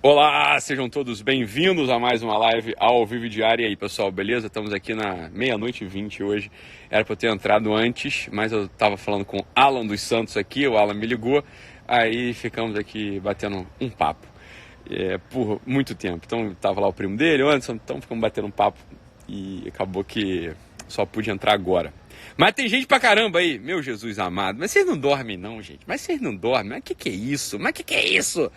Olá, sejam todos bem-vindos a mais uma live ao vivo diária. E aí, pessoal, beleza? Estamos aqui na 00:20 hoje. Era para eu ter entrado antes, mas eu estava falando com o Alan dos Santos aqui, o Alan me ligou, aí ficamos aqui batendo um papo por muito tempo. Então, estava lá o primo dele, o Anderson, então ficamos batendo um papo e acabou que só pude entrar agora. Mas tem gente pra caramba aí, meu Jesus amado. Mas vocês não dormem não, gente. Mas vocês não dormem. Mas que é isso? Mas que é isso?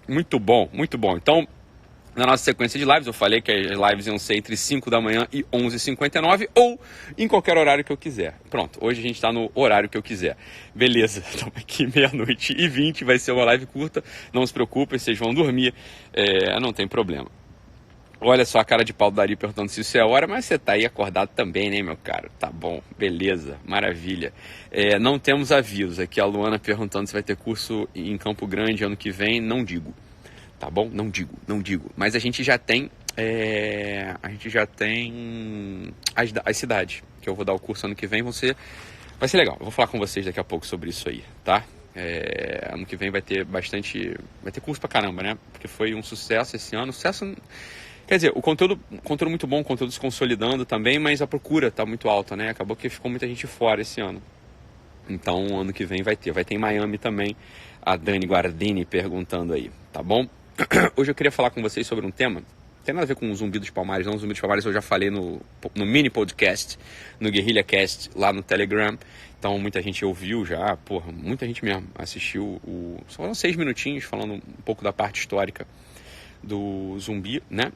Muito bom, muito bom. Então, na nossa sequência de lives, eu falei que as lives iam ser entre 5 da manhã e 11h59 ou em qualquer horário que eu quiser. Pronto, hoje a gente está no horário que eu quiser. Beleza, estamos aqui 00:20, vai ser uma live curta. Não se preocupem, vocês vão dormir, não tem problema. Olha só a cara de pau do Dari perguntando se isso é hora, mas você tá aí acordado também, né, meu cara? Tá bom, beleza, maravilha. Não temos avisos. Aqui a Luana perguntando se vai ter curso em Campo Grande ano que vem. Não digo, tá bom? Não digo. Mas a gente já tem, as cidades que eu vou dar o curso ano que vem. Vai ser legal. Eu vou falar com vocês daqui a pouco sobre isso aí, tá? Ano que vem vai ter curso pra caramba, né? Porque foi um sucesso esse ano. Quer dizer, o conteúdo muito bom, o conteúdo se consolidando também, mas a procura tá muito alta, né? Acabou que ficou muita gente fora esse ano. Então, ano que vem vai ter em Miami também, a Dani Guardini perguntando aí, tá bom? Hoje eu queria falar com vocês sobre um tema, não tem nada a ver com o Zumbi dos Palmares, não. O Zumbi dos Palmares eu já falei no mini podcast, no Guerrilha Cast, lá no Telegram. Então, muita gente ouviu já, muita gente mesmo assistiu. Só foram 6 minutinhos falando um pouco da parte histórica do Zumbi, né?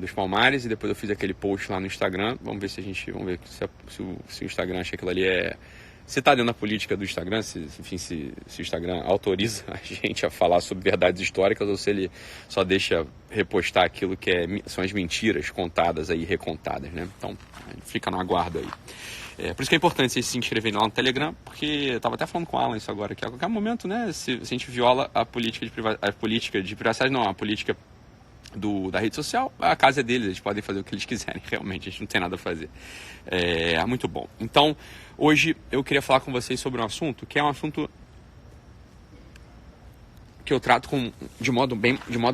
Dos Palmares, e depois eu fiz aquele post lá no Instagram. Vamos ver se o Instagram acha que aquilo ali se está dentro da política do Instagram, se o Instagram autoriza a gente a falar sobre verdades históricas ou se ele só deixa repostar aquilo que são as mentiras contadas aí, recontadas, né? Então, fica no aguardo aí. Por isso que é importante vocês se inscreverem lá no Telegram, porque eu estava até falando com o Alan isso agora, que a qualquer momento, né, se a gente viola a política de privacidade, não, a política da rede social, a casa é deles, eles podem fazer o que eles quiserem, realmente, a gente não tem nada a fazer. Muito bom. Então, hoje eu queria falar com vocês sobre um assunto, que é um assunto que eu trato de modo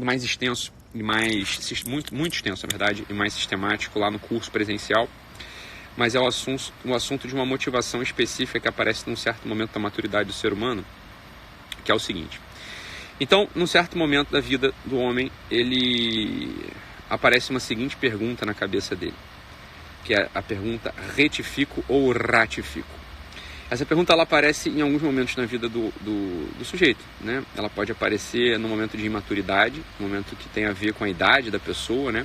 mais extenso, e muito extenso, na verdade, e mais sistemático lá no curso presencial, mas é o assunto de uma motivação específica que aparece num certo momento da maturidade do ser humano, que é o seguinte. Então, num certo momento da vida do homem, ele aparece uma seguinte pergunta na cabeça dele, que é a pergunta: retifico ou ratifico? Essa pergunta ela aparece em alguns momentos na vida do sujeito, né? Ela pode aparecer no momento de imaturidade, no momento que tem a ver com a idade da pessoa, né?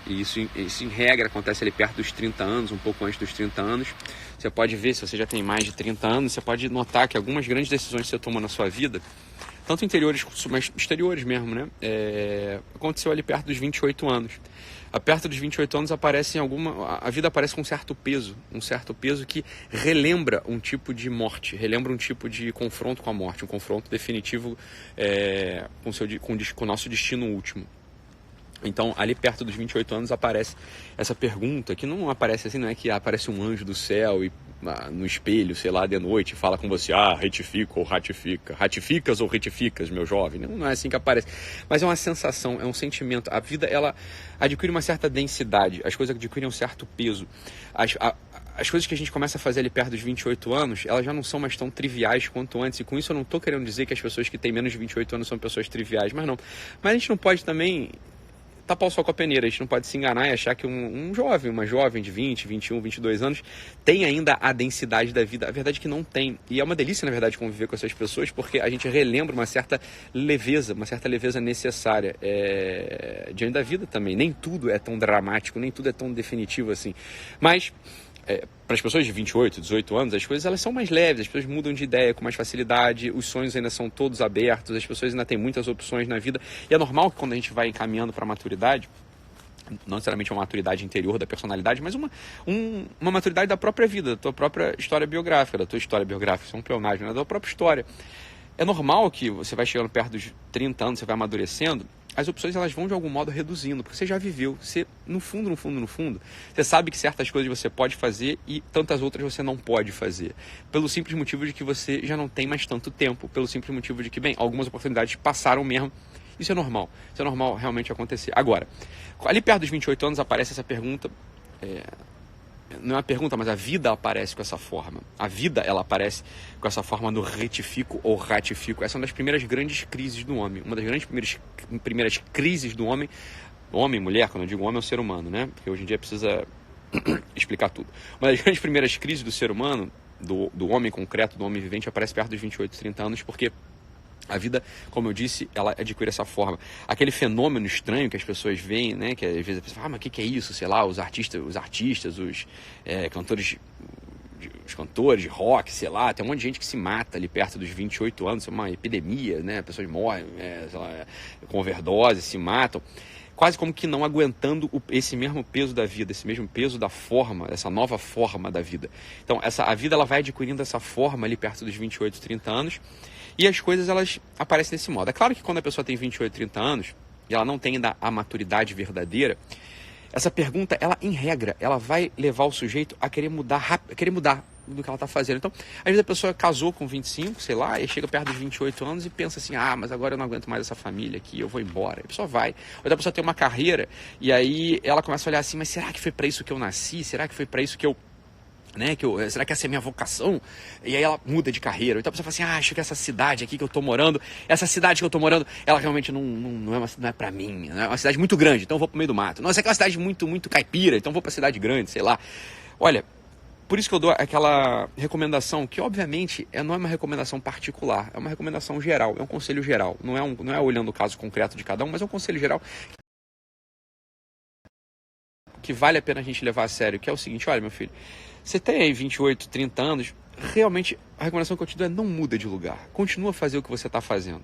E isso em regra acontece ali perto dos 30 anos, um pouco antes dos 30 anos. Você pode ver, se você já tem mais de 30 anos, você pode notar que algumas grandes decisões que você toma na sua vida, tanto interiores mas exteriores mesmo, né? Aconteceu ali perto dos 28 anos. Perto dos 28 anos a vida aparece com um certo peso que relembra um tipo de morte, relembra um tipo de confronto com a morte, um confronto definitivo com o nosso destino último. Então, ali perto dos 28 anos aparece essa pergunta, que não aparece assim, não é que aparece um anjo do céu e no espelho, sei lá, de noite, e fala com você: retifica ou ratifica, ratificas ou retificas, meu jovem. Não é assim que aparece, mas é uma sensação, é um sentimento. A vida, ela adquire uma certa densidade, as coisas adquirem um certo peso. As coisas que a gente começa a fazer ali perto dos 28 anos, elas já não são mais tão triviais quanto antes, e com isso eu não estou querendo dizer que as pessoas que têm menos de 28 anos são pessoas triviais, mas não. Mas a gente não pode também tapar o sol com a peneira, a gente não pode se enganar e achar que uma jovem de 20, 21, 22 anos tem ainda a densidade da vida. A verdade é que não tem, e é uma delícia, na verdade, conviver com essas pessoas, porque a gente relembra uma certa leveza necessária diante da vida também. Nem tudo é tão dramático, nem tudo é tão definitivo assim, mas para as pessoas de 28, 18 anos, as coisas elas são mais leves, as pessoas mudam de ideia com mais facilidade, os sonhos ainda são todos abertos, as pessoas ainda têm muitas opções na vida, e é normal que quando a gente vai encaminhando para a maturidade, não necessariamente uma maturidade interior da personalidade, mas uma maturidade da própria vida, da tua própria história biográfica, isso é um pleonasmo, né? Da tua própria história. é normal que você vai chegando perto dos 30 anos, você vai amadurecendo, as opções elas vão de algum modo reduzindo, porque você já viveu, você no fundo, você sabe que certas coisas você pode fazer e tantas outras você não pode fazer, pelo simples motivo de que você já não tem mais tanto tempo, pelo simples motivo de que, bem, algumas oportunidades passaram mesmo. Isso é normal realmente acontecer. Agora, ali perto dos 28 anos aparece essa pergunta, não é uma pergunta, mas a vida aparece com essa forma. A vida, ela aparece com essa forma do retifico ou ratifico. Essa é uma das primeiras grandes crises do homem. Uma das grandes primeiras crises do homem. Homem, mulher, quando eu digo homem é o ser humano, né? Porque hoje em dia precisa explicar tudo. Uma das grandes primeiras crises do ser humano, do homem concreto, do homem vivente, aparece perto dos 28, 30 anos, porque a vida, como eu disse, ela adquire essa forma. Aquele fenômeno estranho que as pessoas veem, né? Que às vezes a pessoa fala, mas o que é isso? Sei lá, os artistas, os cantores de rock, sei lá, tem um monte de gente que se mata ali perto dos 28 anos, é uma epidemia, né? Pessoas morrem, sei lá, com overdose, se matam, quase como que não aguentando esse mesmo peso da vida, esse mesmo peso da forma, essa nova forma da vida. Então, a vida ela vai adquirindo essa forma ali perto dos 28, 30 anos, e as coisas elas aparecem desse modo. É claro que quando a pessoa tem 28, 30 anos, e ela não tem ainda a maturidade verdadeira, essa pergunta, ela em regra, ela vai levar o sujeito a querer mudar do que ela está fazendo. Então, às vezes a pessoa casou com 25, sei lá, e chega perto dos 28 anos e pensa assim, mas agora eu não aguento mais essa família aqui, eu vou embora. A pessoa vai. Ou então a pessoa tem uma carreira, e aí ela começa a olhar assim, mas será que foi para isso que eu nasci? Será que foi para isso que eu... será que essa é a minha vocação? E aí ela muda de carreira. Então a pessoa fala assim, acho que essa cidade aqui que eu tô morando, ela realmente não é pra mim, é uma cidade muito grande, então eu vou pro meio do mato. Nossa, é aquela cidade muito, muito caipira, então eu vou pra cidade grande, sei lá. Olha, por isso que eu dou aquela recomendação, que obviamente não é uma recomendação particular, é uma recomendação geral, é um conselho geral. Não é olhando o caso concreto de cada um, mas é um conselho geral que vale a pena a gente levar a sério, que é o seguinte, olha meu filho, você tem aí 28, 30 anos, realmente a recomendação que eu te dou é não muda de lugar. Continua a fazer o que você está fazendo.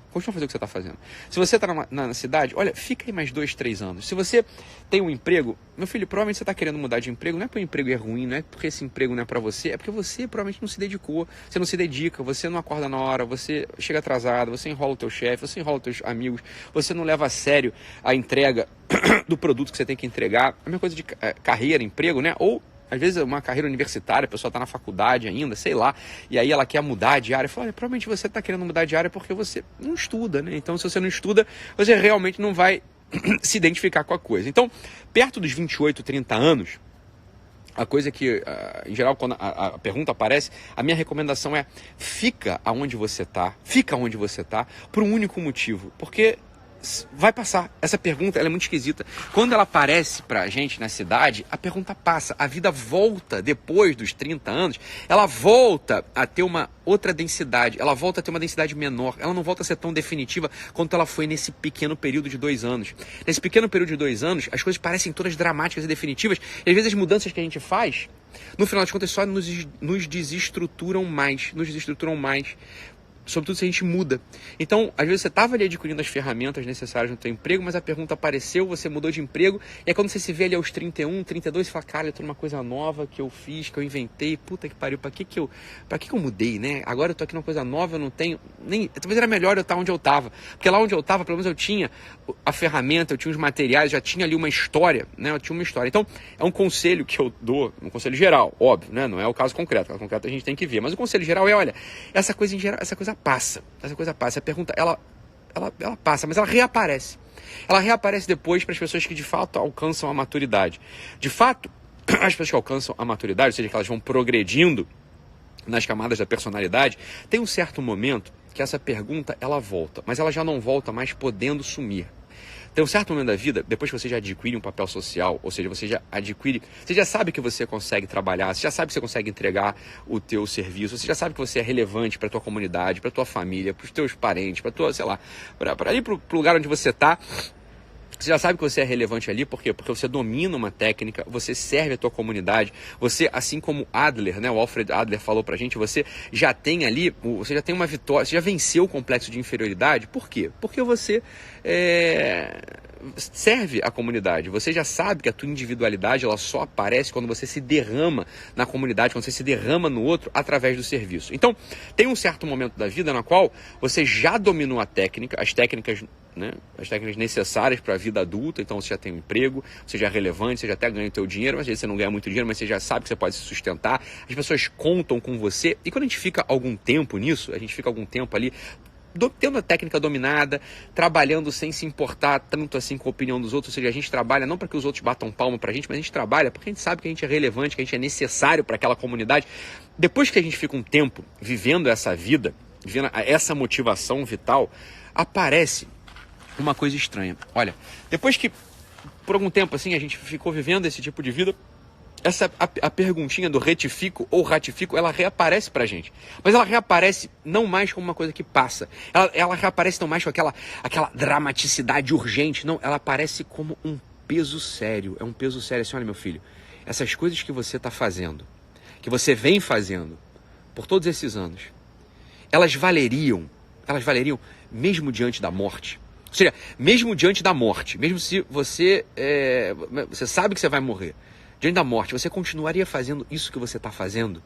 Se você está na cidade, olha, fica aí mais 2, 3 anos. Se você tem um emprego, meu filho, provavelmente você está querendo mudar de emprego, não é porque o emprego é ruim, não é porque esse emprego não é para você, é porque você provavelmente não se dedicou, você não se dedica, você não acorda na hora, você chega atrasado, você enrola o teu chefe, você enrola os teus amigos, você não leva a sério a entrega do produto que você tem que entregar. A mesma coisa de carreira, emprego, né? Ou às vezes é uma carreira universitária, a pessoa está na faculdade ainda, sei lá, e aí ela quer mudar de área. Fala, olha, provavelmente você está querendo mudar de área porque você não estuda, né? Então, se você não estuda, você realmente não vai se identificar com a coisa. Então, perto dos 28, 30 anos, a coisa que, em geral, quando a pergunta aparece, a minha recomendação é fica onde você está por um único motivo, porque vai passar. Essa pergunta ela é muito esquisita. Quando ela aparece pra gente na cidade, a pergunta passa. A vida volta depois dos 30 anos, ela volta a ter uma outra densidade, ela volta a ter uma densidade menor, ela não volta a ser tão definitiva quanto ela foi nesse pequeno período de 2 anos. Nesse pequeno período de 2 anos, as coisas parecem todas dramáticas e definitivas, e às vezes as mudanças que a gente faz, no final das contas, só nos desestruturam mais, sobretudo se a gente muda. Então, às vezes você estava ali adquirindo as ferramentas necessárias no seu emprego, mas a pergunta apareceu, você mudou de emprego, e aí quando você se vê ali aos 31, 32, você fala, cara, eu tô numa coisa nova que eu fiz, que eu inventei, puta que pariu, pra que eu mudei, né? Agora eu tô aqui numa coisa nova, eu não tenho, talvez era melhor eu estar onde eu estava, porque lá onde eu estava, pelo menos eu tinha a ferramenta, eu tinha os materiais, já tinha ali uma história, né? Eu tinha uma história. Então, é um conselho que eu dou, um conselho geral, óbvio, né? Não é o caso concreto, o caso concreto a gente tem que ver, mas o conselho geral é, olha, essa coisa em geral, essa coisa passa, a pergunta, ela passa, mas ela reaparece. Ela reaparece depois para as pessoas que de fato alcançam a maturidade. De fato, as pessoas que alcançam a maturidade, ou seja, que elas vão progredindo nas camadas da personalidade, tem um certo momento que essa pergunta, ela volta, mas ela já não volta mais podendo sumir. Tem um certo momento da vida, depois que você já adquire um papel social, ou seja, você já sabe que você consegue trabalhar, você já sabe que você consegue entregar o teu serviço, você já sabe que você é relevante para a tua comunidade, para a tua família, para os teus parentes, para tua, sei lá, para ir para o lugar onde você está. Você já sabe que você é relevante ali, por quê? Porque você domina uma técnica, você serve a tua comunidade, você, assim como Adler, né, o Alfred Adler falou pra gente, você já tem ali, você já tem uma vitória, você já venceu o complexo de inferioridade. Por quê? Porque você serve à comunidade. Você já sabe que a tua individualidade ela só aparece quando você se derrama na comunidade, quando você se derrama no outro através do serviço. Então, tem um certo momento da vida na qual você já dominou a técnica, as técnicas, né, as técnicas necessárias para a vida adulta. Então, você já tem um emprego, você já é relevante, você já até ganha o teu dinheiro, mas às vezes você não ganha muito dinheiro, mas você já sabe que você pode se sustentar. As pessoas contam com você. E quando a gente fica algum tempo nisso, a gente fica algum tempo ali tendo a técnica dominada, trabalhando sem se importar tanto assim com a opinião dos outros. Ou seja, a gente trabalha não para que os outros batam palma para a gente, mas a gente trabalha porque a gente sabe que a gente é relevante, que a gente é necessário para aquela comunidade. Depois que a gente fica um tempo vivendo essa vida, vivendo essa motivação vital, aparece uma coisa estranha. Olha, depois que por algum tempo assim a gente ficou vivendo esse tipo de vida, a perguntinha do retifico ou ratifico, ela reaparece pra gente. Mas ela reaparece não mais como uma coisa que passa. Ela reaparece não mais com aquela dramaticidade urgente. Não, ela aparece como um peso sério. É um peso sério assim, olha meu filho, essas coisas que você está fazendo, que você vem fazendo por todos esses anos, elas valeriam mesmo diante da morte. Ou seja, mesmo diante da morte, mesmo se você sabe que você vai morrer, diante da morte, você continuaria fazendo isso que você está fazendo?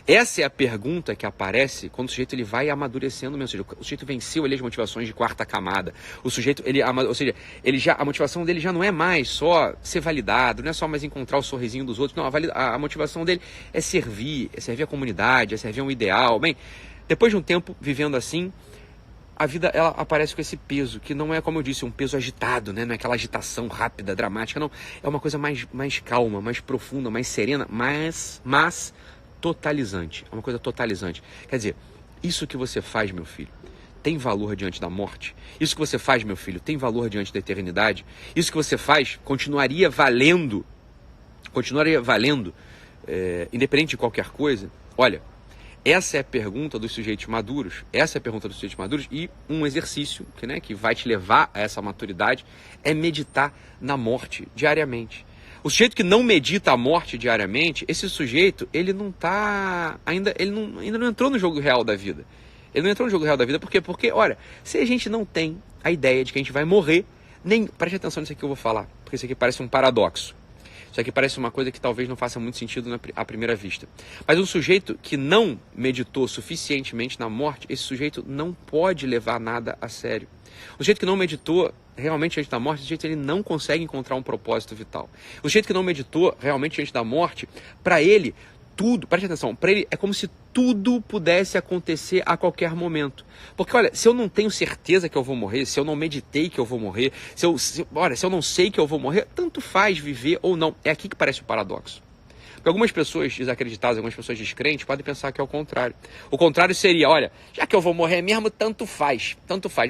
Essa é a pergunta que aparece quando o sujeito ele vai amadurecendo mesmo. Ou seja, o sujeito venceu ali as motivações de quarta camada. O sujeito, a motivação dele já não é mais só ser validado, não é só mais encontrar o sorrisinho dos outros. Não, a motivação dele é servir a comunidade, é servir a um ideal. Bem, depois de um tempo vivendo assim, a vida ela aparece com esse peso, que não é, como eu disse, um peso agitado, né? Não é aquela agitação rápida, dramática, não. É uma coisa mais calma, mais profunda, mais serena, mas totalizante. É uma coisa totalizante. Quer dizer, isso que você faz, meu filho, tem valor diante da morte? Isso que você faz, meu filho, tem valor diante da eternidade? Isso que você faz continuaria valendo, independente de qualquer coisa? Olha, essa é a pergunta dos sujeitos maduros. E um exercício que vai te levar a essa maturidade é meditar na morte diariamente. O sujeito que não medita a morte diariamente, esse sujeito, ele não entrou no jogo real da vida. Ele não entrou no jogo real da vida por quê? Porque, olha, se a gente não tem a ideia de que a gente vai morrer, preste atenção nisso aqui que eu vou falar, porque isso aqui parece um paradoxo. Isso aqui parece uma coisa que talvez não faça muito sentido à primeira vista. Mas um sujeito que não meditou suficientemente na morte, esse sujeito não pode levar nada a sério. O sujeito que não meditou realmente antes da morte, esse sujeito ele não consegue encontrar um propósito vital. O sujeito que não meditou realmente antes da morte, para ele, tudo, preste atenção, para ele é como se tudo pudesse acontecer a qualquer momento. Porque, olha, se eu não tenho certeza que eu vou morrer, se eu não meditei que eu vou morrer, se eu não sei que eu vou morrer, tanto faz viver ou não. É aqui que parece o paradoxo. Porque algumas pessoas desacreditadas, algumas pessoas descrentes podem pensar que é o contrário. O contrário seria, olha, já que eu vou morrer mesmo, tanto faz.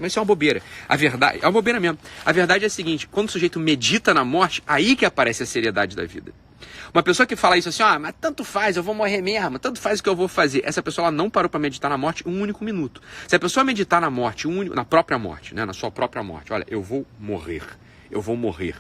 Mas isso é uma bobeira. A verdade, é uma bobeira mesmo. A verdade é a seguinte, quando o sujeito medita na morte, aí que aparece a seriedade da vida. Uma pessoa que fala isso assim, mas tanto faz, eu vou morrer mesmo, tanto faz o que eu vou fazer. Essa pessoa ela não parou para meditar na morte um único minuto. Se a pessoa meditar na morte, na própria morte, né, na sua própria morte, olha, eu vou morrer.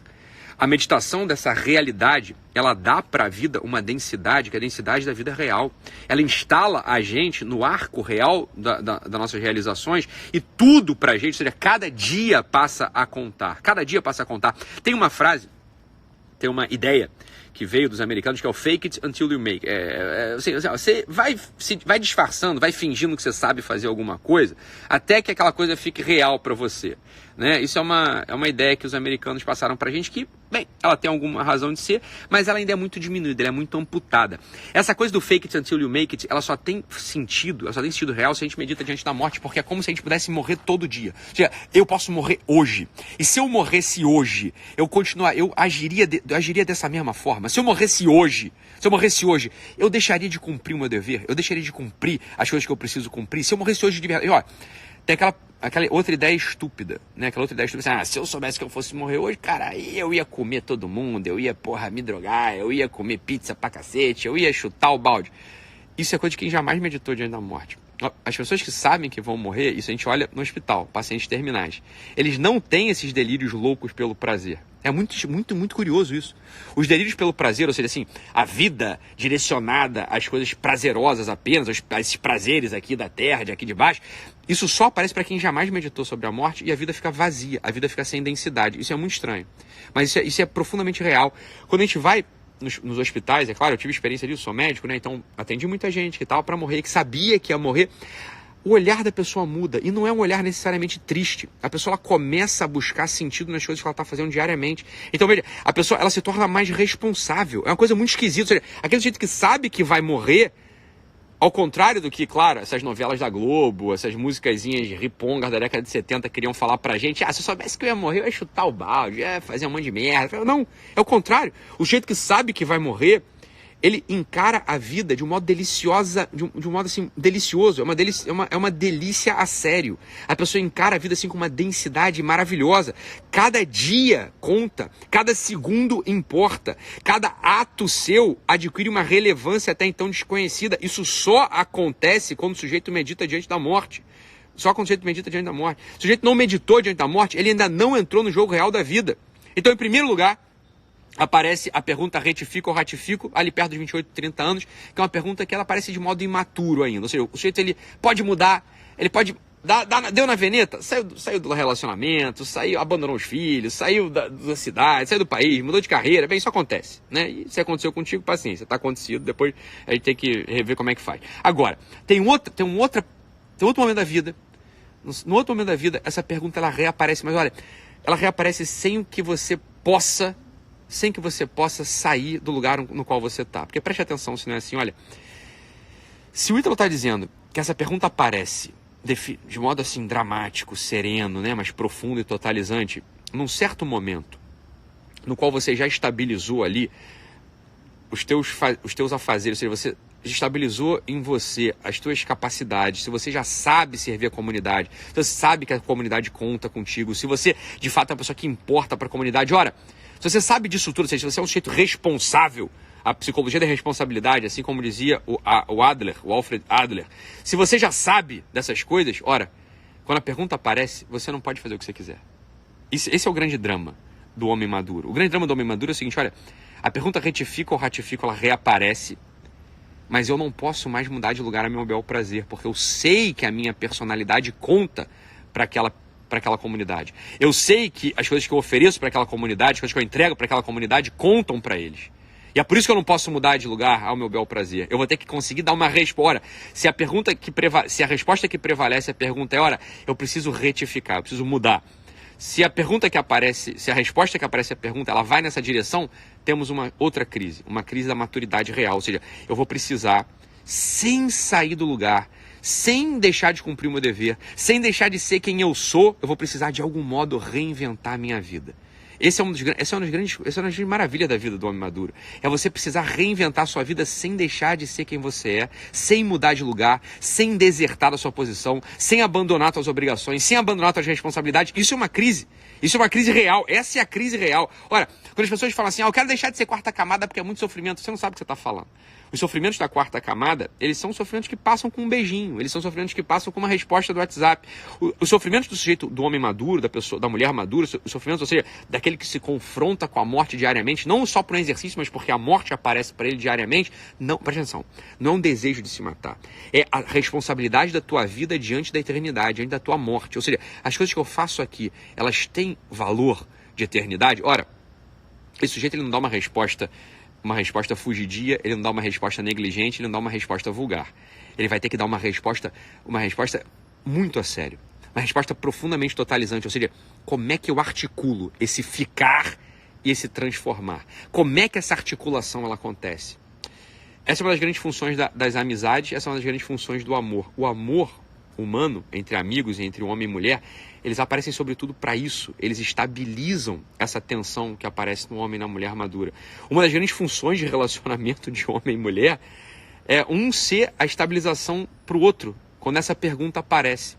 A meditação dessa realidade, ela dá para a vida uma densidade, que é a densidade da vida real. Ela instala a gente no arco real das nossas realizações e tudo para a gente, ou seja, cada dia passa a contar. Tem uma frase, tem uma ideia que veio dos americanos, que é o fake it until you make. Você vai disfarçando, vai fingindo que você sabe fazer alguma coisa, até que aquela coisa fique real para você. Né? Isso é uma ideia que os americanos passaram para a gente que, bem, ela tem alguma razão de ser, mas ela ainda é muito diminuída, ela é muito amputada. Essa coisa do fake it until you make it, ela só tem sentido real se a gente medita diante da morte, porque é como se a gente pudesse morrer todo dia. Ou seja, eu posso morrer hoje. E se eu morresse hoje, eu agiria dessa mesma forma. Se eu morresse hoje, eu deixaria de cumprir o meu dever, eu deixaria de cumprir as coisas que eu preciso cumprir. Se eu morresse hoje de verdade, e, ó, tem aquela outra ideia estúpida, né? Aquela outra ideia estúpida, se eu soubesse que eu fosse morrer hoje, cara, aí eu ia comer todo mundo, eu ia, me drogar, eu ia comer pizza pra cacete, eu ia chutar o balde. Isso é coisa de quem jamais meditou diante da morte. As pessoas que sabem que vão morrer, isso a gente olha no hospital, pacientes terminais. Eles não têm esses delírios loucos pelo prazer. É muito curioso isso. Os delírios pelo prazer, ou seja, assim, a vida direcionada às coisas prazerosas apenas, a esses prazeres aqui da terra, de aqui de baixo, isso só aparece para quem jamais meditou sobre a morte e a vida fica vazia, a vida fica sem densidade. Isso é muito estranho. Mas isso é profundamente real. Quando a gente vai nos hospitais, é claro, eu tive experiência disso, sou médico, né? Então atendi muita gente que estava para morrer, que sabia que ia morrer. O olhar da pessoa muda, e não é um olhar necessariamente triste. A pessoa ela começa a buscar sentido nas coisas que ela está fazendo diariamente. Então, veja, a pessoa ela se torna mais responsável. É uma coisa muito esquisita. Ou seja, aquele jeito que sabe que vai morrer, ao contrário do que, claro, essas novelas da Globo, essas musicazinhas ripongas da década de 70 queriam falar pra gente, se eu soubesse que eu ia morrer, eu ia chutar o balde, ia fazer um monte de merda. Não, é o contrário. O jeito que sabe que vai morrer, ele encara a vida de um modo deliciosa, de um modo assim, delicioso, é uma delícia a sério. A pessoa encara a vida assim com uma densidade maravilhosa. Cada dia conta, cada segundo importa, cada ato seu adquire uma relevância até então desconhecida. Isso só acontece quando o sujeito medita diante da morte. Só quando o sujeito medita diante da morte. Se o sujeito não meditou diante da morte, ele ainda não entrou no jogo real da vida. Então, em primeiro lugar, aparece a pergunta retifico ou ratifico, ali perto dos 28, 30 anos, que é uma pergunta que ela aparece de modo imaturo ainda. Ou seja, o sujeito ele pode mudar, ele pode... deu na veneta, saiu do relacionamento, abandonou os filhos, saiu da cidade, saiu do país, mudou de carreira, bem, isso acontece, né? E se aconteceu contigo, paciência, tá acontecido, depois a gente tem que rever como é que faz. Agora, tem outro momento da vida, no outro momento da vida, essa pergunta ela reaparece, mas olha, ela reaparece sem que você possa sair do lugar no qual você está. Porque preste atenção se não é assim, olha, se o Ítalo está dizendo que essa pergunta aparece de modo assim dramático, sereno, né, mas profundo e totalizante, num certo momento, no qual você já estabilizou ali os teus afazeres, ou seja, você estabilizou em você as tuas capacidades, se você já sabe servir a comunidade, se você sabe que a comunidade conta contigo, se você de fato é uma pessoa que importa para a comunidade, ora, se você sabe disso tudo, ou seja, se você é um sujeito responsável, a psicologia da responsabilidade, assim como dizia o Alfred Adler, se você já sabe dessas coisas, ora, quando a pergunta aparece, você não pode fazer o que você quiser. Esse é o grande drama do homem maduro. O grande drama do homem maduro é o seguinte, olha, a pergunta retifica ou ratifica, ela reaparece, mas eu não posso mais mudar de lugar a meu bel prazer, porque eu sei que a minha personalidade conta para aquela comunidade. Eu sei que as coisas que eu ofereço para aquela comunidade, as coisas que eu entrego para aquela comunidade contam para eles. E é por isso que eu não posso mudar de lugar ao meu bel prazer. Eu vou ter que conseguir dar uma resposta. Se a resposta que prevalece a pergunta é, ora, eu preciso retificar, eu preciso mudar. Se a resposta que aparece à pergunta, ela vai nessa direção, temos uma outra crise, uma crise da maturidade real. Ou seja, eu vou precisar, sem sair do lugar, sem deixar de cumprir o meu dever, sem deixar de ser quem eu sou, eu vou precisar de algum modo reinventar a minha vida. Essa é uma das grandes maravilhas da vida do homem maduro. É você precisar reinventar a sua vida sem deixar de ser quem você é, sem mudar de lugar, sem desertar da sua posição, sem abandonar suas obrigações, sem abandonar suas responsabilidades. Isso é uma crise. Isso é uma crise real. Essa é a crise real. Ora, quando as pessoas falam assim, eu quero deixar de ser quarta camada porque é muito sofrimento, você não sabe o que você está falando. Os sofrimentos da quarta camada, eles são sofrimentos que passam com um beijinho, eles são sofrimentos que passam com uma resposta do WhatsApp. Os sofrimentos do sujeito, do homem maduro, da mulher madura, os sofrimentos, ou seja, daquele que se confronta com a morte diariamente, não só por um exercício, mas porque a morte aparece para ele diariamente, não, presta atenção, não é um desejo de se matar, é a responsabilidade da tua vida diante da eternidade, diante da tua morte. Ou seja, as coisas que eu faço aqui, elas têm valor de eternidade. Ora, esse sujeito ele não dá uma resposta fugidia, ele não dá uma resposta negligente, ele não dá uma resposta vulgar. Ele vai ter que dar uma resposta muito a sério. Uma resposta profundamente totalizante, ou seja, como é que eu articulo esse ficar e esse transformar? Como é que essa articulação ela acontece? Essa é uma das grandes funções das amizades, essa é uma das grandes funções do amor. O amor humano, entre amigos, entre homem e mulher, eles aparecem sobretudo para isso. Eles estabilizam essa tensão que aparece no homem e na mulher madura. Uma das grandes funções de relacionamento de homem e mulher é um ser a estabilização para o outro, quando essa pergunta aparece.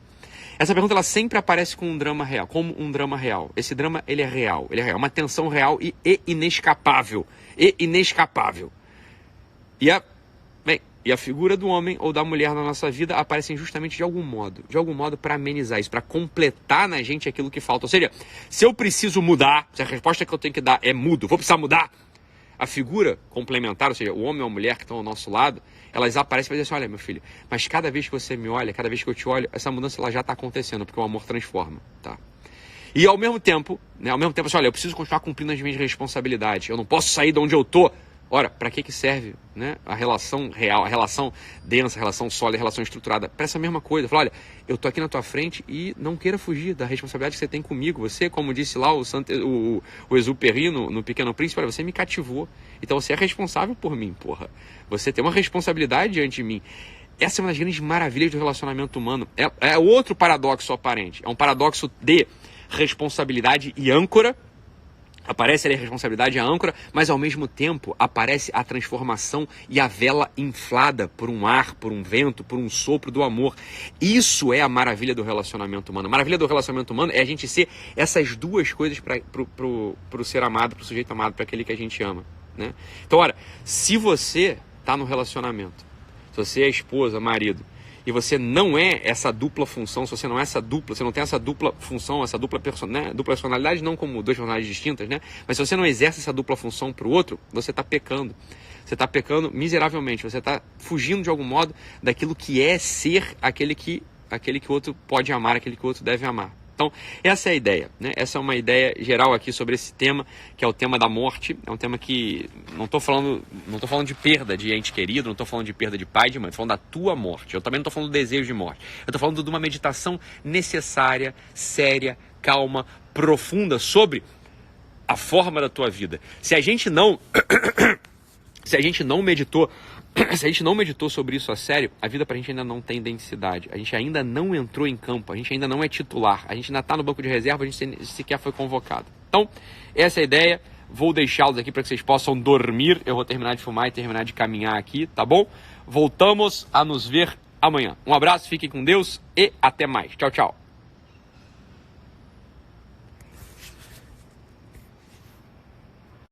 Essa pergunta ela sempre aparece com um drama real, como um drama real. Esse drama ele é real, é uma tensão real e inescapável. E E a figura do homem ou da mulher na nossa vida aparecem justamente de algum modo para amenizar isso, para completar na gente aquilo que falta. Ou seja, se eu preciso mudar, se a resposta que eu tenho que dar é mudo, vou precisar mudar, a figura complementar, ou seja, o homem ou a mulher que estão ao nosso lado, elas aparecem e dizem assim, olha, meu filho, mas cada vez que você me olha, cada vez que eu te olho, essa mudança ela já está acontecendo, porque o amor transforma, tá? E ao mesmo tempo, assim, olha, eu preciso continuar cumprindo as minhas responsabilidades, eu não posso sair de onde eu tô. Ora, para que serve, né, a relação real, a relação densa, a relação sólida, a relação estruturada? Para essa mesma coisa. Fala, olha, eu tô aqui na tua frente e não queira fugir da responsabilidade que você tem comigo. Você, como disse lá o Exupéry no Pequeno Príncipe, olha, você me cativou. Então você é responsável por mim, porra. Você tem uma responsabilidade diante de mim. Essa é uma das grandes maravilhas do relacionamento humano. É outro paradoxo aparente. É um paradoxo de responsabilidade e âncora. Aparece ali a responsabilidade e a âncora, mas ao mesmo tempo aparece a transformação e a vela inflada por um ar, por um vento, por um sopro do amor. Isso é a maravilha do relacionamento humano. A maravilha do relacionamento humano é a gente ser essas duas coisas para o ser amado, para o sujeito amado, para aquele que a gente ama, né? Então, olha, se você está no relacionamento, se você é esposa, marido, e você não é essa dupla função, se você não é essa dupla, você não tem essa dupla função, essa dupla personalidade, não como duas personalidades distintas, né? Mas se você não exerce essa dupla função para o outro, você está pecando. Você está pecando miseravelmente, você está fugindo de algum modo daquilo que é ser aquele que o outro pode amar, aquele que o outro deve amar. Então, essa é a ideia, né? Essa é uma ideia geral aqui sobre esse tema, que é o tema da morte. É um tema que não estou falando de perda de ente querido, não estou falando de perda de pai, de mãe, estou falando da tua morte. Eu também não estou falando do desejo de morte. Eu estou falando de uma meditação necessária, séria, calma, profunda sobre a forma da tua vida. Se a gente não meditou sobre isso a sério, a vida pra gente ainda não tem densidade. A gente ainda não entrou em campo, a gente ainda não é titular, a gente ainda está no banco de reserva, a gente sequer foi convocado. Então, essa é a ideia. Vou deixá-los aqui para que vocês possam dormir. Eu vou terminar de fumar e terminar de caminhar aqui, tá bom? Voltamos a nos ver amanhã. Um abraço, fiquem com Deus e até mais. Tchau, tchau.